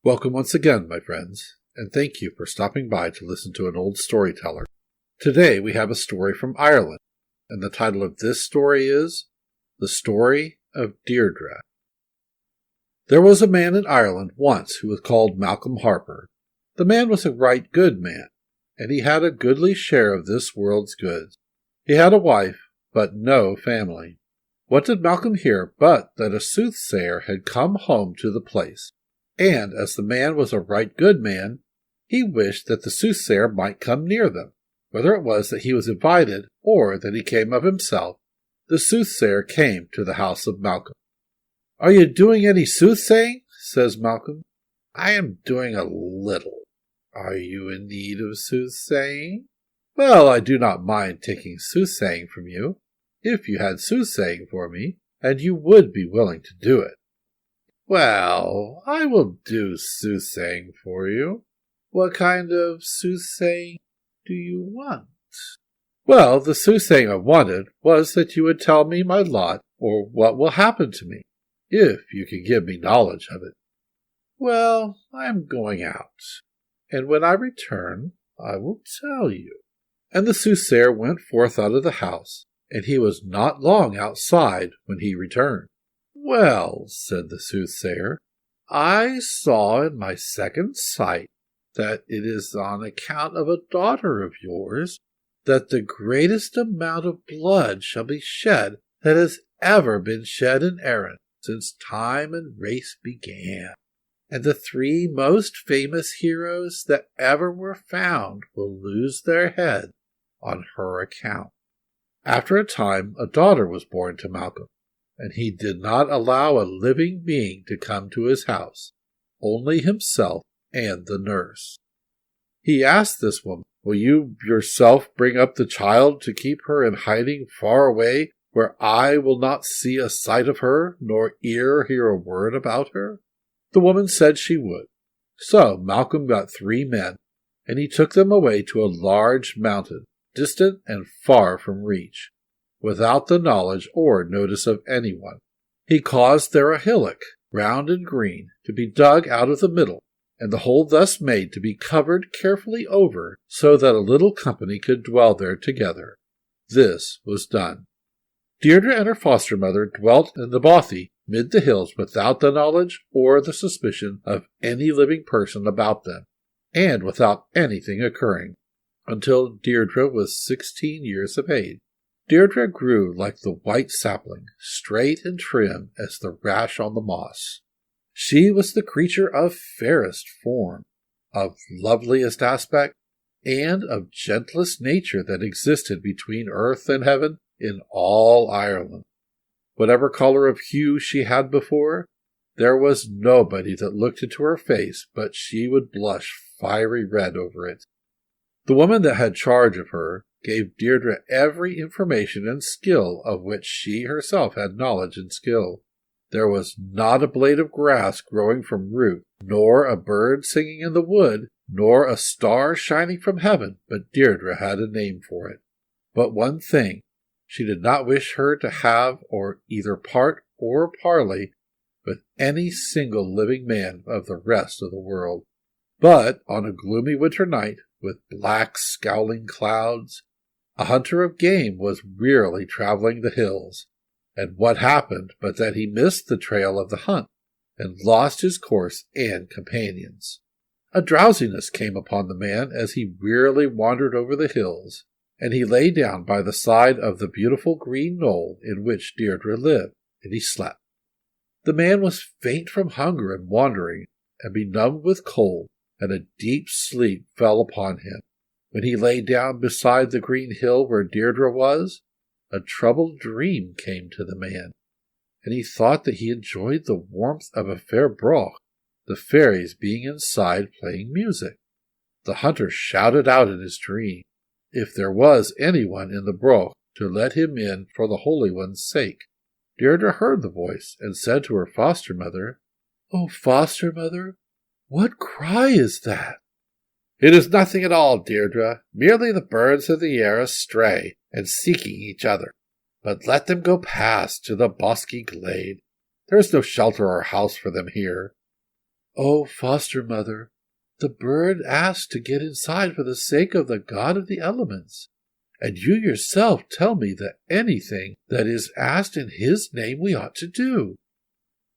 Welcome once again, my friends, and thank you for stopping by to listen to an old storyteller. Today we have a story from Ireland, and the title of this story is The Story of Deirdre. There was a man in Ireland once who was called Malcolm Harper. The man was a right good man, and he had a goodly share of this world's goods. He had a wife, but no family. What did Malcolm hear but that a soothsayer had come home to the place? And as the man was a right good man, he wished that the soothsayer might come near them. Whether it was that he was invited, or that he came of himself, the soothsayer came to the house of Malcolm. "Are you doing any soothsaying?" says Malcolm. "I am doing a little." "Are you in need of soothsaying?" "Well, I do not mind taking soothsaying from you, if you had soothsaying for me, and you would be willing to do it." "Well, I will do soothsaying for you. What kind of soothsaying do you want?" "Well, the soothsaying I wanted was that you would tell me my lot, or what will happen to me, if you can give me knowledge of it." "Well, I am going out, and when I return, I will tell you." And the soothsayer went forth out of the house, and he was not long outside when he returned. "Well," said the soothsayer, "I saw in my second sight that it is on account of a daughter of yours that the greatest amount of blood shall be shed that has ever been shed in Erin since time and race began. And the three most famous heroes that ever were found will lose their heads on her account." After a time, a daughter was born to Malcolm, and he did not allow a living being to come to his house, only himself and the nurse. He asked this woman, "Will you yourself bring up the child to keep her in hiding far away, where I will not see a sight of her, nor hear a word about her?" The woman said she would. So Malcolm got 3 men, and he took them away to a large mountain, distant and far from reach, without the knowledge or notice of anyone. He caused there a hillock, round and green, to be dug out of the middle, and the hole thus made to be covered carefully over, so that a little company could dwell there together. This was done. Deirdre and her foster mother dwelt in the bothy mid the hills without the knowledge or the suspicion of any living person about them, and without anything occurring, until Deirdre was 16 years of age. Deirdre grew like the white sapling, straight and trim as the rash on the moss. She was the creature of fairest form, of loveliest aspect, and of gentlest nature that existed between earth and heaven in all Ireland. Whatever color of hue she had before, there was nobody that looked into her face but she would blush fiery red over it. The woman that had charge of her gave Deirdre every information and skill of which she herself had knowledge and skill. There was not a blade of grass growing from root, nor a bird singing in the wood, nor a star shining from heaven, but Deirdre had a name for it. But one thing, she did not wish her to have or either part or parley with any single living man of the rest of the world. But on a gloomy winter night, with black scowling clouds, a hunter of game was wearily traveling the hills, and what happened but that he missed the trail of the hunt, and lost his course and companions. A drowsiness came upon the man as he wearily wandered over the hills, and he lay down by the side of the beautiful green knoll in which Deirdre lived, and he slept. The man was faint from hunger and wandering, and benumbed with cold, and a deep sleep fell upon him. When he lay down beside the green hill where Deirdre was, a troubled dream came to the man, and he thought that he enjoyed the warmth of a fair broch, the fairies being inside playing music. The hunter shouted out in his dream, if there was anyone in the broch, to let him in for the Holy One's sake. Deirdre heard the voice, and said to her foster mother, "Oh, foster mother, what cry is that?" "It is nothing at all, Deirdre, merely the birds of the air astray and seeking each other. But let them go past to the bosky glade. There is no shelter or house for them here." "Oh, foster mother, the bird asked to get inside for the sake of the god of the elements, and you yourself tell me that anything that is asked in his name we ought to do.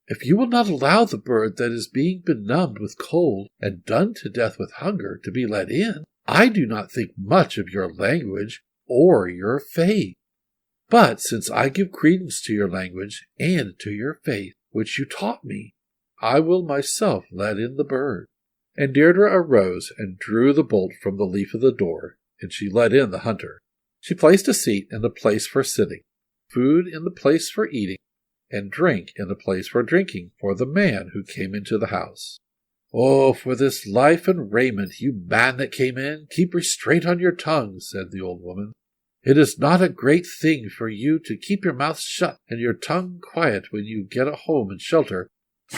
If you will not allow the bird that is being benumbed with cold and done to death with hunger to be let in, I do not think much of your language or your faith. But since I give credence to your language and to your faith, which you taught me, I will myself let in the bird." And Deirdre arose and drew the bolt from the leaf of the door, and she let in the hunter. She placed a seat in the place for sitting, food in the place for eating, and drink in the place for drinking for the man who came into the house. "Oh, for this life and raiment, you man that came in, keep restraint on your tongue," said the old woman. "It is not a great thing for you to keep your mouth shut and your tongue quiet when you get a home and shelter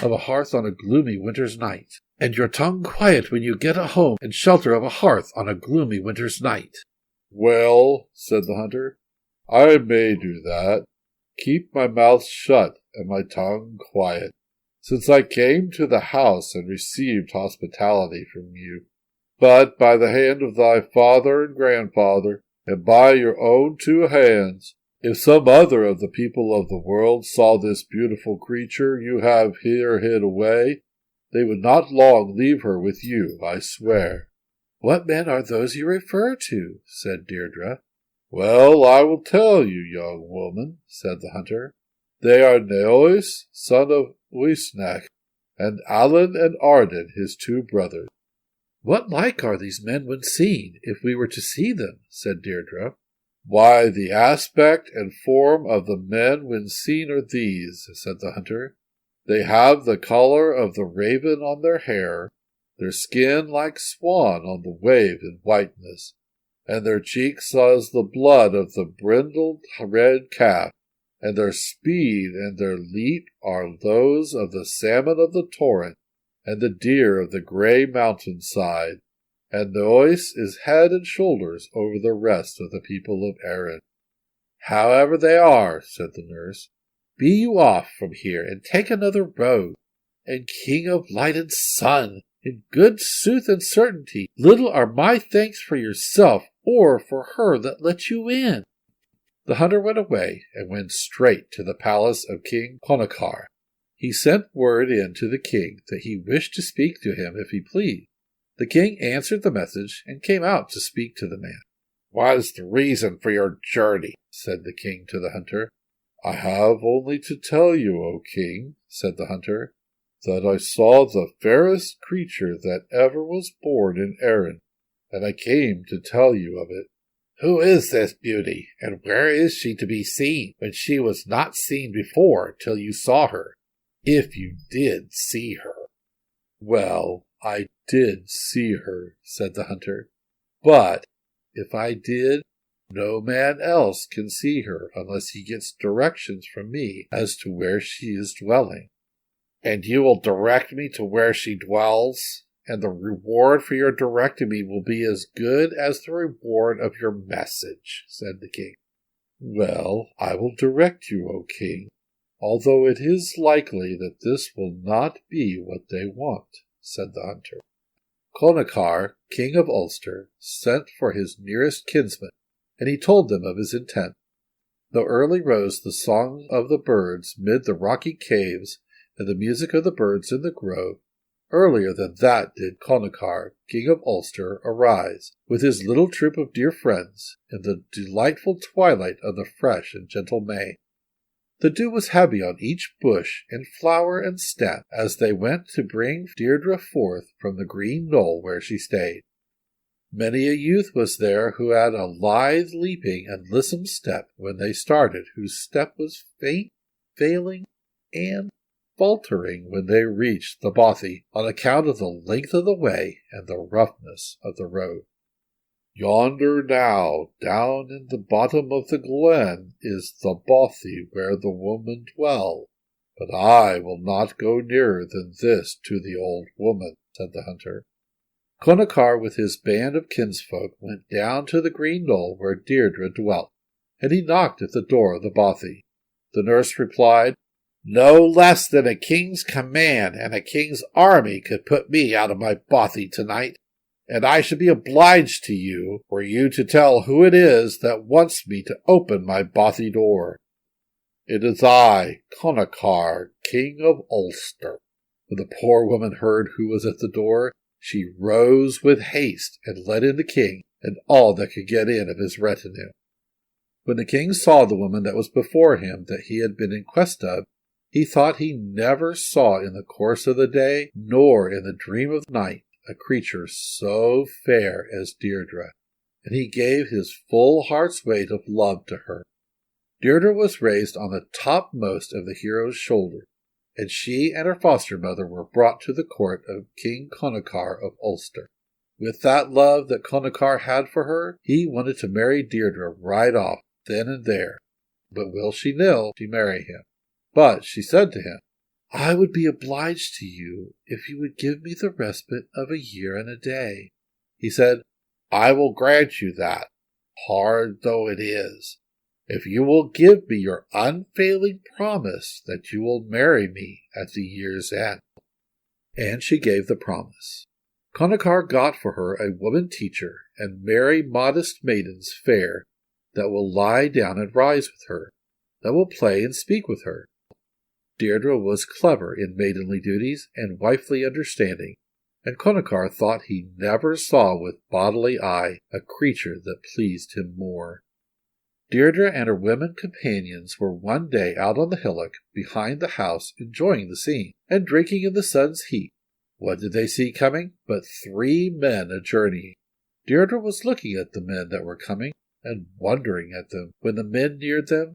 of a hearth on a gloomy winter's night. "Well," said the hunter, "I may do that, keep my mouth shut and my tongue quiet, since I came to the house and received hospitality from you. But by the hand of thy father and grandfather, and by your own 2 hands, if some other of the people of the world saw this beautiful creature you have here hid away, they would not long leave her with you, I swear." "What men are those you refer to?" said Deirdre. "Well, I will tell you, young woman," said the hunter. "They are Neois, son of Uisnech, and Allen and Arden, his 2 brothers. "What like are these men when seen, if we were to see them?" said Deirdre. "Why, the aspect and form of the men when seen are these," said the hunter. "They have the colour of the raven on their hair, their skin like swan on the wave in whiteness, and their cheeks as the blood of the brindled red calf, and their speed and their leap are those of the salmon of the torrent, and the deer of the grey mountain-side, and Neois is head and shoulders over the rest of the people of Erin." "However they are," said the nurse, "be you off from here and take another road. And King of Light and Sun, in good sooth and certainty, little are my thanks for yourself or for her that let you in." The hunter went away and went straight to the palace of King Conachar. He sent word in to the king that he wished to speak to him if he pleased. The king answered the message and came out to speak to the man. "What is the reason for your journey?" said the king to the hunter. "I have only to tell you, O king," said the hunter, "that I saw the fairest creature that ever was born in Erin, and I came to tell you of it." "Who is this beauty, and where is she to be seen, when she was not seen before till you saw her, if you did see her?" "Well, I did see her," said the hunter, "but if I did, no man else can see her unless he gets directions from me as to where she is dwelling." "And you will direct me to where she dwells? And the reward for your directing me will be as good as the reward of your message," said the king. "Well, I will direct you, O king, although it is likely that this will not be what they want," said the hunter. Conachar, king of Ulster, sent for his nearest kinsmen, and he told them of his intent. Though early rose the song of the birds mid the rocky caves and the music of the birds in the grove, earlier than that did Conachar, king of Ulster, arise, with his little troop of dear friends, in the delightful twilight of the fresh and gentle May. The dew was heavy on each bush and flower and stem as they went to bring Deirdre forth from the green knoll where she stayed. Many a youth was there who had a lithe leaping and lissom step when they started, whose step was faint, failing, and faltering when they reached the bothy, on account of the length of the way and the roughness of the road. "Yonder now, down in the bottom of the glen, is the bothy where the woman dwells, but I will not go nearer than this to the old woman," said the hunter. Conachar with his band of kinsfolk went down to the green knoll where Deirdre dwelt, and he knocked at the door of the bothy. The nurse replied, No less than a king's command and a king's army could put me out of my bothy tonight, and I should be obliged to you for you to tell who it is that wants me to open my bothy door. It is I, Connachar, King of Ulster. When the poor woman heard who was at the door, she rose with haste and let in the king and all that could get in of his retinue. When the king saw the woman that was before him that he had been in quest of, he thought he never saw in the course of the day, nor in the dream of night, a creature so fair as Deirdre, and he gave his full heart's weight of love to her. Deirdre was raised on the topmost of the hero's shoulder, and she and her foster mother were brought to the court of King Connachar of Ulster. With that love that Connachar had for her, he wanted to marry Deirdre right off, then and there. But will she nill she marry him? But she said to him, I would be obliged to you if you would give me the respite of a year and a day. He said, I will grant you that, hard though it is, if you will give me your unfailing promise that you will marry me at the year's end. And she gave the promise. Connachar got for her a woman teacher and merry modest maidens fair that will lie down and rise with her, that will play and speak with her. Deirdre was clever in maidenly duties and wifely understanding, and Connachar thought he never saw with bodily eye a creature that pleased him more. Deirdre and her women companions were one day out on the hillock behind the house enjoying the scene and drinking in the sun's heat. What did they see coming but 3 men a-journeying? Deirdre was looking at the men that were coming and wondering at them. When the men neared them,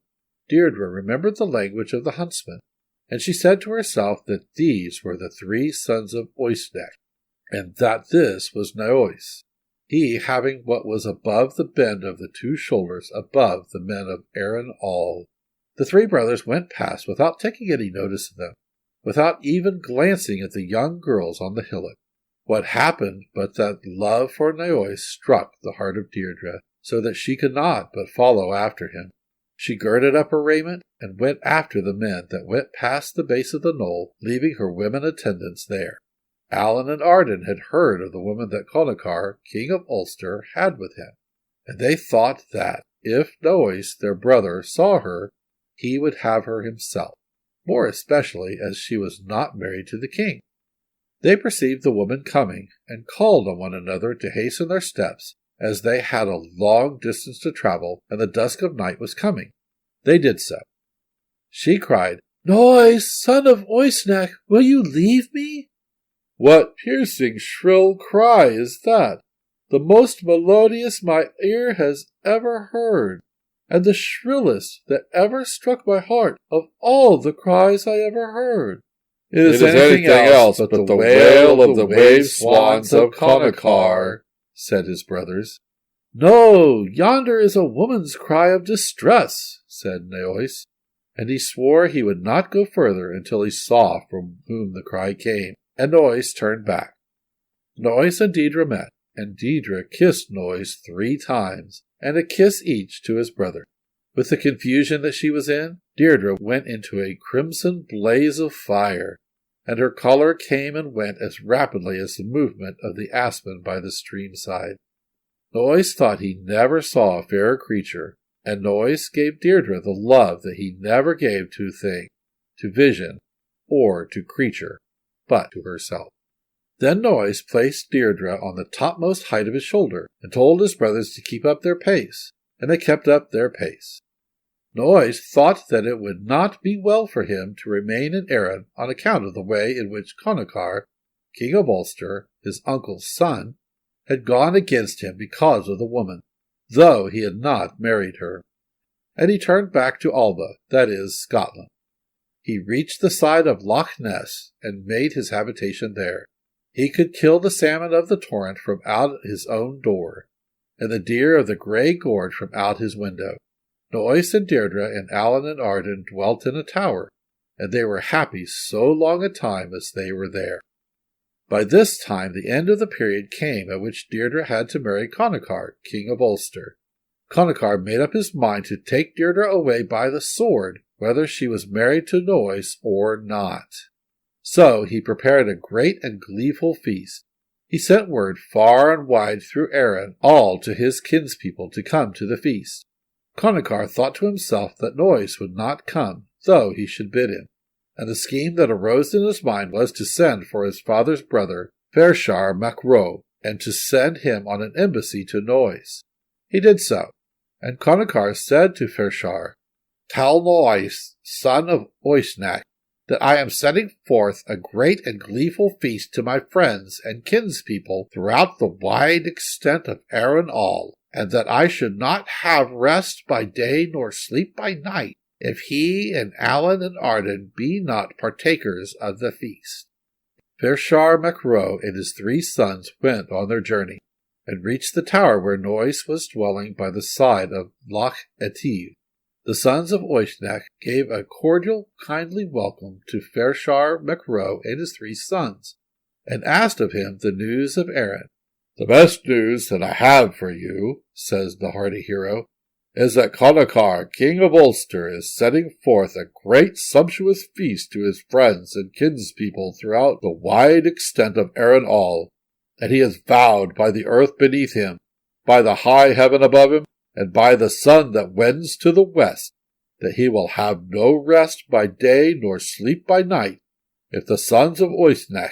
Deirdre remembered the language of the huntsman, and she said to herself that these were the 3 sons of Oisneck, and that this was Naois, he having what was above the bend of the 2 shoulders above the men of Erin all. The 3 brothers went past without taking any notice of them, without even glancing at the young girls on the hillock. What happened but that love for Naois struck the heart of Deirdre, so that she could not but follow after him. She girded up her raiment and went after the men that went past the base of the knoll, leaving her women attendants there. Allen and Arden had heard of the woman that Connachar, King of Ulster, had with him, and they thought that, if Naois, their brother, saw her, he would have her himself, more especially as she was not married to the king. They perceived the woman coming, and called on one another to hasten their steps, as they had a long distance to travel, and the dusk of night was coming. They did so. She cried, Naois, son of Oisneck, will you leave me? What piercing, shrill cry is that? The most melodious my ear has ever heard, and the shrillest that ever struck my heart of all the cries I ever heard. It is anything else but the wail of the wave-swans of Connachar, said his brothers. No, yonder is a woman's cry of distress, said Naois, and he swore he would not go further until he saw from whom the cry came, and Naois turned back. Naois and Deirdre met, and Deirdre kissed Naois 3 times, and a kiss each to his brother. With the confusion that she was in, Deirdre went into a crimson blaze of fire, and her color came and went as rapidly as the movement of the aspen by the stream side. Naois thought he never saw a fairer creature, and Naois gave Deirdre the love that he never gave to thing, to vision, or to creature, but to herself. Then Naois placed Deirdre on the topmost height of his shoulder, and told his brothers to keep up their pace, and they kept up their pace. Naois thought that it would not be well for him to remain in Erin on account of the way in which Connachar, King of Ulster, his uncle's son, had gone against him because of the woman, though he had not married her. And he turned back to Alba, that is, Scotland. He reached the side of Loch Ness and made his habitation there. He could kill the salmon of the torrent from out his own door, and the deer of the grey gorge from out his window. Naois and Deirdre and Allen and Arden dwelt in a tower, and they were happy so long a time as they were there. By this time the end of the period came at which Deirdre had to marry Connachar, King of Ulster. Connachar made up his mind to take Deirdre away by the sword, whether she was married to Nois or not. So he prepared a great and gleeful feast. He sent word far and wide through Aaron, all to his kinspeople, to come to the feast. Connachar thought to himself that Nois would not come, though he should bid him, and the scheme that arose in his mind was to send for his father's brother, Fershar Macro, and to send him on an embassy to Nois. He did so, and Connachar said to Fershar, "Tell Nois, son of Oisnach, that I am setting forth a great and gleeful feast to my friends and kinspeople throughout the wide extent of Erin all, and that I should not have rest by day nor sleep by night, if he and Allen and Arden be not partakers of the feast." Fershar Macro and his 3 sons went on their journey, and reached the tower where Nois was dwelling by the side of Loch Etiv. The sons of Oisnach gave a cordial, kindly welcome to Fershar Macro and his 3 sons, and asked of him the news of Erin. "The best news that I have for you," says the hardy hero, "is that Connachar, king of Ulster, is setting forth a great sumptuous feast to his friends and kinspeople throughout the wide extent of Erin all, and he has vowed by the earth beneath him, by the high heaven above him, and by the sun that wends to the west, that he will have no rest by day nor sleep by night, if the sons of Oisnach,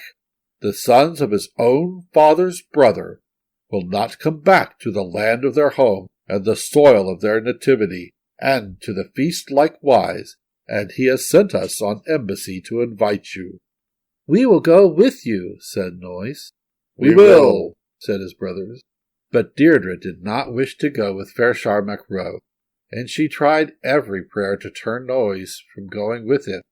the sons of his own father's brother, will not come back to the land of their home and the soil of their nativity, and to the feast likewise, and he has sent us on embassy to invite you." "We will go with you," said Nois. "We will," said his brothers. But Deirdre did not wish to go with Fershar Macro, and she tried every prayer to turn Nois from going with him.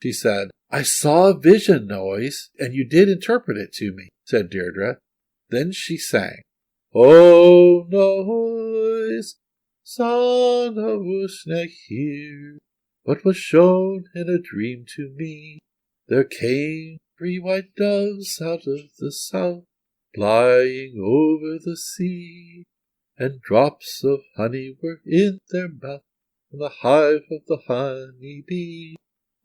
She said, "I saw a vision, Nois, and you did interpret it to me," said Deirdre. Then she sang, "O Nois, son of Uisnech, hear what was shown in a dream to me. There came 3 white doves out of the south, flying over the sea, and drops of honey were in their mouth, from the hive of the honey bee.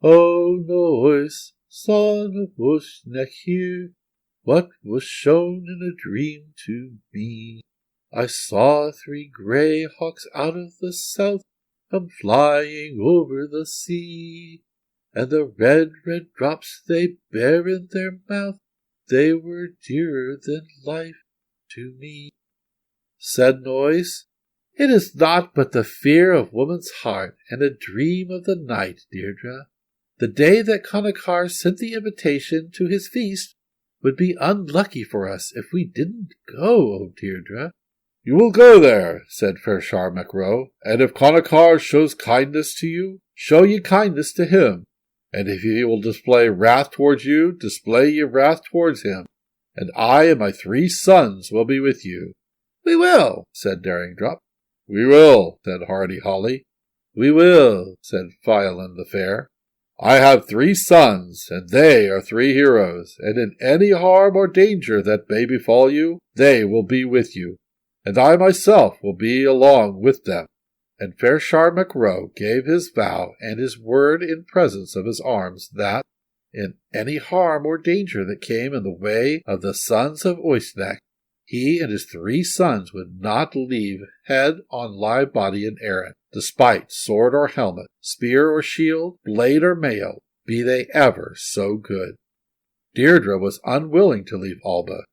O Nois, son of Uisnech, hear what was shown in a dream to me. I saw 3 grey hawks out of the south, come flying over the sea, and the red drops they bear in their mouth, they were dearer than life to me." Said Nois, "It is naught but the fear of woman's heart and a dream of the night, Deirdre. The day that Connachar sent the invitation to his feast would be unlucky for us if we didn't go, O Deirdre." "You will go there," said Fershar Macro, "and if Connachar shows kindness to you, show ye kindness to him. And if he will display wrath towards you, display ye wrath towards him. And I and my 3 sons will be with you." "We will," said Daring Drop. "We will," said hardy Holly. "We will," said Fiolin the Fair. "I have 3 sons, and they are 3 heroes, and in any harm or danger that may befall you, they will be with you, and I myself will be along with them." And Fershar Macro gave his vow and his word in presence of his arms that, in any harm or danger that came in the way of the sons of Oisnach, he and his 3 sons would not leave head on live body in Erin, despite sword or helmet, spear or shield, blade or mail, be they ever so good. Deirdre was unwilling to leave Alba,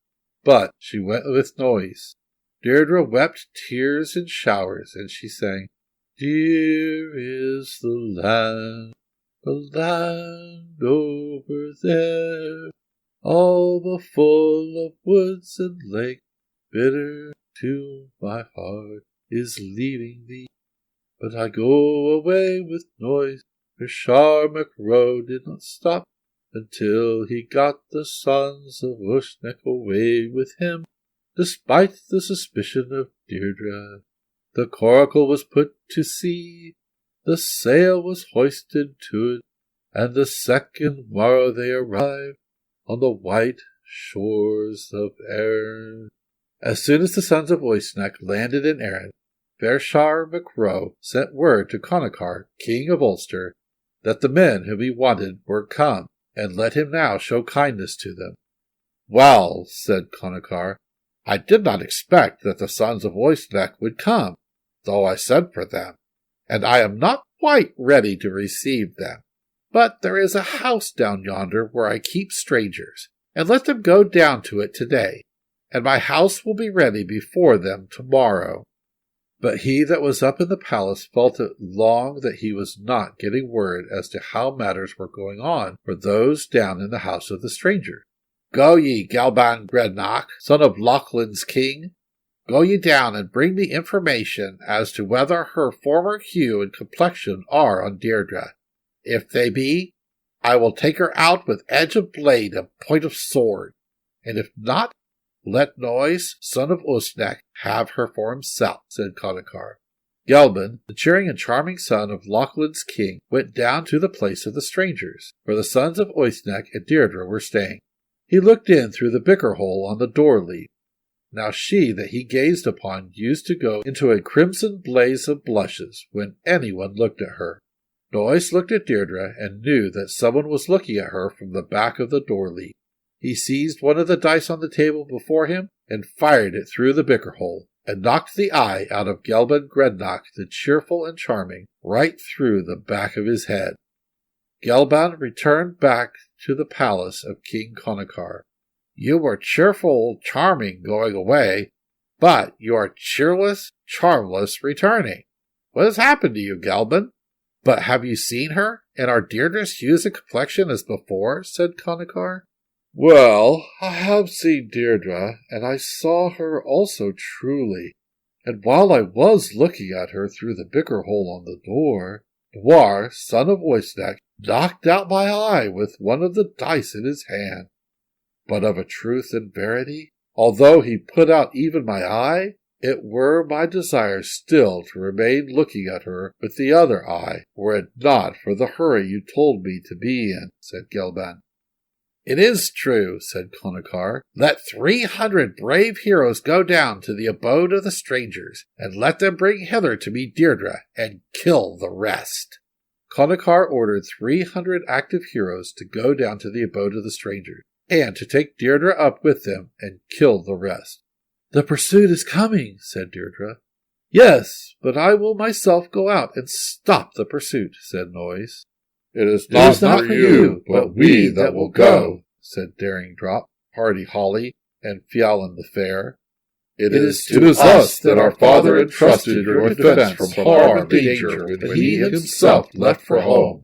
but she went with Nois. Deirdre wept tears in showers, and she sang, "Dear is the land over there, Alba full of woods and lake, bitter to my heart is leaving thee. But I go away with Nois." Fershar Macro did not stop until he got the sons of Uisnech away with him, despite the suspicion of Deirdre. The coracle was put to sea, the sail was hoisted to it, and the second morrow they arrived on the white shores of Erin. As soon as the sons of Oisnach landed in Erin, Fershar MacRoe sent word to Connachar, king of Ulster, that the men whom he wanted were come, and let him now show kindness to them. Well, said Connachar, I did not expect that the sons of Oisneck would come, though I sent for them, and I am not quite ready to receive them. But there is a house down yonder where I keep strangers, and let them go down to it today, and my house will be ready before them tomorrow. But he that was up in the palace felt it long that he was not getting word as to how matters were going on for those down in the house of the stranger. Go ye, Galban Grednach, son of Lachlan's king. Go ye down and bring me information as to whether her former hue and complexion are on Deirdre. If they be, I will take her out with edge of blade and point of sword, and if not, let Noise, son of Oisneck, have her for himself, said Connachar. Gelban, the cheering and charming son of Lachlan's king, went down to the place of the strangers, where the sons of Oisneck and Deirdre were staying. He looked in through the bicker hole on the door-leaf. Now she that he gazed upon used to go into a crimson blaze of blushes when anyone looked at her. Noise looked at Deirdre and knew that someone was looking at her from the back of the door-leaf. He seized one of the dice on the table before him and fired it through the bicker hole, and knocked the eye out of Gelban Grednach, the cheerful and charming, right through the back of his head. Gelban returned back to the palace of King Connachar. You were cheerful, charming going away, but you are cheerless, charmless returning. What has happened to you, Gelban? But have you seen her, and are Deirdre's hues and complexion as before? Said Connachar. Well, I have seen Deirdre, and I saw her also truly, and while I was looking at her through the bicker hole on the door, Dwar, son of Oisneck, knocked out my eye with one of the dice in his hand. But of a truth and verity, although he put out even my eye, it were my desire still to remain looking at her with the other eye, were it not for the hurry you told me to be in, said Gelban. It is true, said Connachar. Let 300 brave heroes go down to the abode of the strangers, and let them bring hither to me Deirdre, and kill the rest. Connachar ordered 300 active heroes to go down to the abode of the strangers, and to take Deirdre up with them and kill the rest. The pursuit is coming, said Deirdre. Yes, but I will myself go out and stop the pursuit, said Noise. It is not for you, but we that will go, said Daring Drop, Hardy Holly, and Fiallan the Fair. It is to us that our father entrusted your defence from harm and danger when he himself left for home.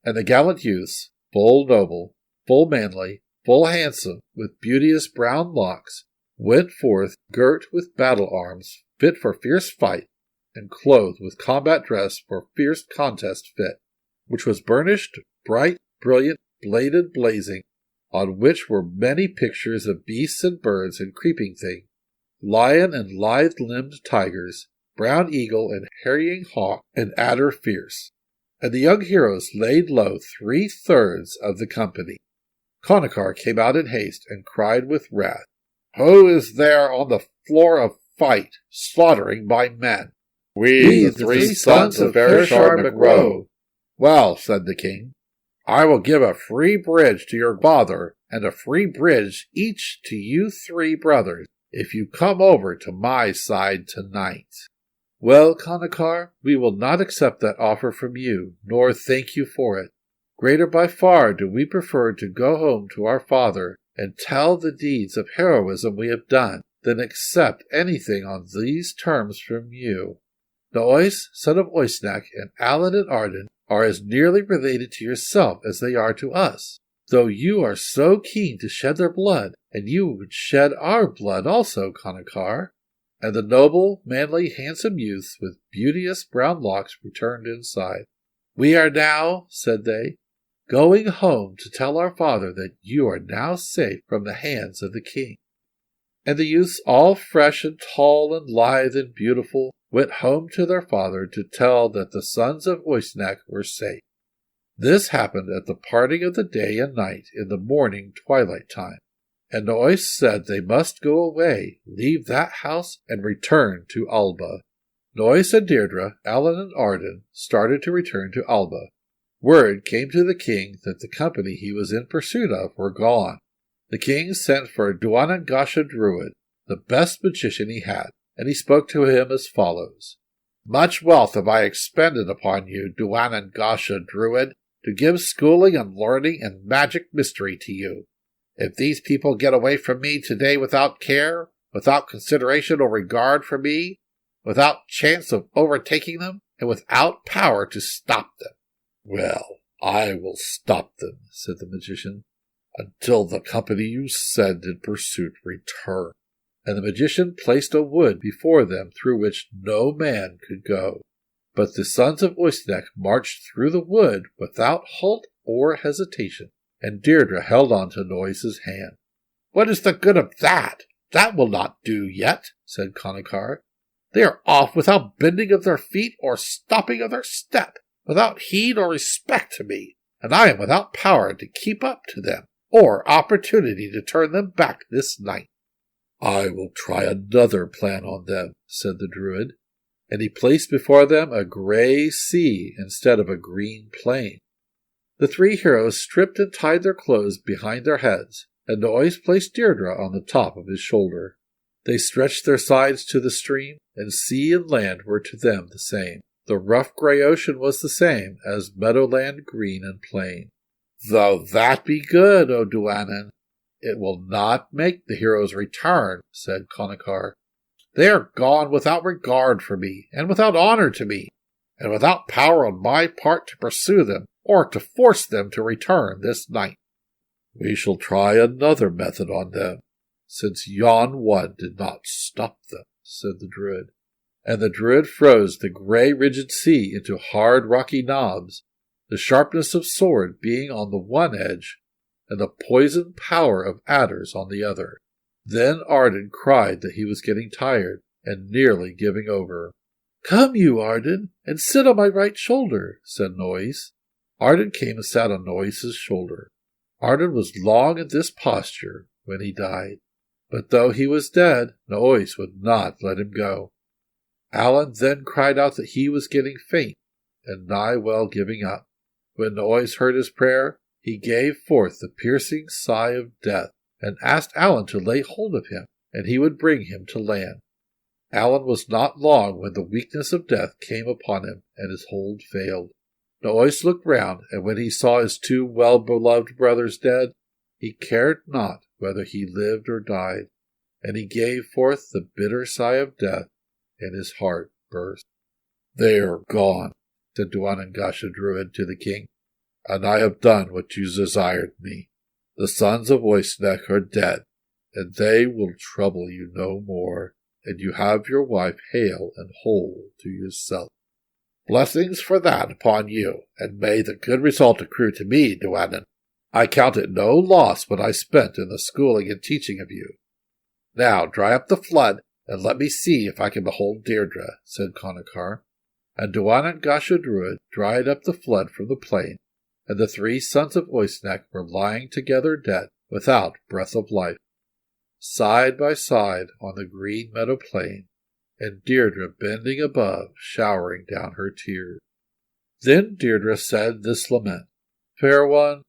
And the gallant youths, full noble, full manly, full handsome, with beauteous brown locks, went forth girt with battle arms, fit for fierce fight, and clothed with combat dress for fierce contest fit, which was burnished, bright, brilliant, bladed, blazing, on which were many pictures of beasts and birds and creeping things, lion and lithe-limbed tigers, brown eagle and harrying hawk, and adder fierce. And the young heroes laid low 3/3 of the company. Connachar came out in haste and cried with wrath, Who is there on the floor of fight, slaughtering my men? We, the 3 sons of Fershar MacRoe. Well, said the king, I will give a free bridge to your father, and a free bridge each to you 3 brothers, if you come over to my side tonight. Well, Connachar, we will not accept that offer from you, nor thank you for it. Greater by far do we prefer to go home to our father and tell the deeds of heroism we have done, than accept anything on these terms from you. Noise, son of Oisneck, and Allen and Arden are as nearly related to yourself as they are to us, though you are so keen to shed their blood, and you would shed our blood also, Connachar. And the noble, manly, handsome youths with beauteous brown locks returned inside. We are now, said they, going home to tell our father that you are now safe from the hands of the king. And the youths, all fresh and tall and lithe and beautiful, went home to their father to tell that the sons of Oisneck were safe. This happened at the parting of the day and night in the morning twilight time. And Noise said they must go away, leave that house, and return to Alba. Noise and Deirdre, Alan and Arden started to return to Alba. Word came to the king that the company he was in pursuit of were gone. The king sent for Duanan Gasha Druid, the best magician he had, and he spoke to him as follows. Much wealth have I expended upon you, Duanan Gasha Druid, to give schooling and learning and magic mystery to you. If these people get away from me today without care, without consideration or regard for me, without chance of overtaking them, and without power to stop them, well, I will stop them, said the magician, until the company you send in pursuit return. And the magician placed a wood before them through which no man could go. But the sons of Oisnek marched through the wood without halt or hesitation, and Deirdre held on to Noise's hand. What is the good of that? That will not do yet, said Connachar. They are off without bending of their feet or stopping of their step, without heed or respect to me, and I am without power to keep up to them, or opportunity to turn them back this night. I will try another plan on them, said the Druid, and he placed before them a grey sea instead of a green plain. The three heroes stripped and tied their clothes behind their heads, and Noise placed Deirdre on the top of his shoulder. They stretched their sides to the stream, and sea and land were to them the same. The rough grey ocean was the same as meadowland green and plain. Though that be good, O Duanan, it will not make the heroes return, said Connachar. They are gone without regard for me, and without honor to me, and without power on my part to pursue them, or to force them to return this night. We shall try another method on them, since yon one did not stop them, said the Druid. And the Druid froze the grey rigid sea into hard rocky knobs, the sharpness of sword being on the one edge, and the poisoned power of adders on the other. Then Arden cried that he was getting tired, and nearly giving over. Come you, Arden, and sit on my right shoulder, said Noise. Arden came and sat on Noise's shoulder. Arden was long in this posture when he died, but though he was dead, Noise would not let him go. Alan then cried out that he was getting faint, and nigh well giving up. When Noise heard his prayer, he gave forth the piercing sigh of death, and asked Alan to lay hold of him, and he would bring him to land. Alan was not long when the weakness of death came upon him, and his hold failed. Noise looked round, and when he saw his two well-beloved brothers dead, he cared not whether he lived or died, and he gave forth the bitter sigh of death, and his heart burst. They are gone, said Duanan Gasha Druid to the king, and I have done what you desired me. The sons of Oisnek are dead, and they will trouble you no more, and you have your wife hale and whole to yourself. Blessings for that upon you, and may the good result accrue to me, Duanan. I count it no loss what I spent in the schooling and teaching of you. Now dry up the flood, and let me see if I can behold Deirdre, said Connachar. And Duanan Gasha Druid dried up the flood from the plain, and the three sons of Oisnek were lying together dead, without breath of life, side by side on the green meadow plain, and Deirdre bending above, showering down her tears. Then Deirdre said this lament, Fair one,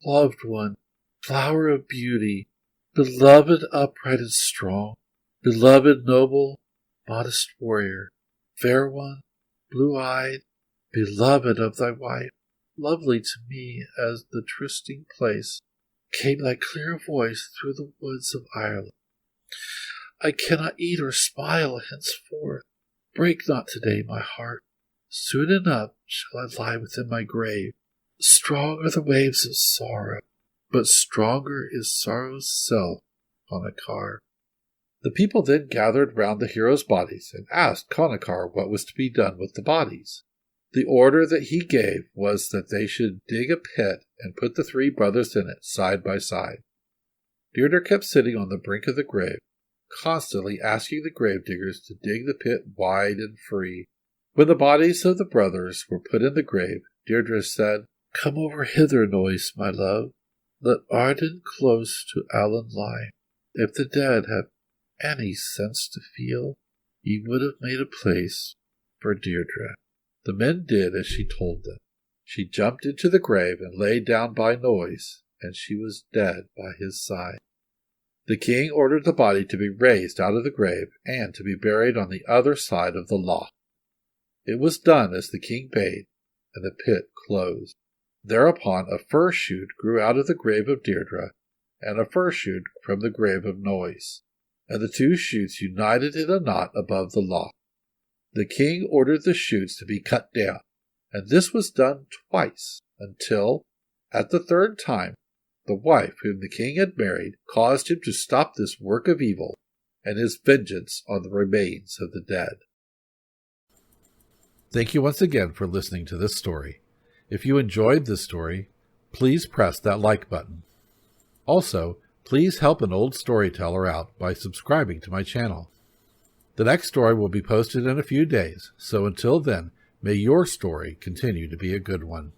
loved one, flower of beauty, beloved upright and strong, beloved noble, modest warrior, fair one, blue-eyed, beloved of thy wife, lovely to me as the trysting place, came thy clear voice through the woods of Ireland. I cannot eat or smile henceforth. Break not today my heart. Soon enough shall I lie within my grave. Strong are the waves of sorrow, but stronger is sorrow's self on a car. The people then gathered round the heroes' bodies and asked Connachar what was to be done with the bodies. The order that he gave was that they should dig a pit and put the three brothers in it side by side. Deirdre kept sitting on the brink of the grave, constantly asking the gravediggers to dig the pit wide and free. When the bodies of the brothers were put in the grave, Deirdre said, Come over hither, Noise, my love. Let Arden close to Alan lie. If the dead have any sense to feel, ye would have made a place for Deirdre. The men did as she told them. She jumped into the grave and lay down by Noise, and she was dead by his side. The king ordered the body to be raised out of the grave and to be buried on the other side of the loch. It was done as the king bade, and the pit closed. Thereupon a fir shoot grew out of the grave of Deirdre, and a fir shoot from the grave of Noise, and the two shoots united in a knot above the loch. The king ordered the shoots to be cut down, and this was done twice, until, at the third time, the wife whom the king had married caused him to stop this work of evil and his vengeance on the remains of the dead. Thank you once again for listening to this story. If you enjoyed this story, please press that like button. Also, please help an old storyteller out by subscribing to my channel. The next story will be posted in a few days, so until then, may your story continue to be a good one.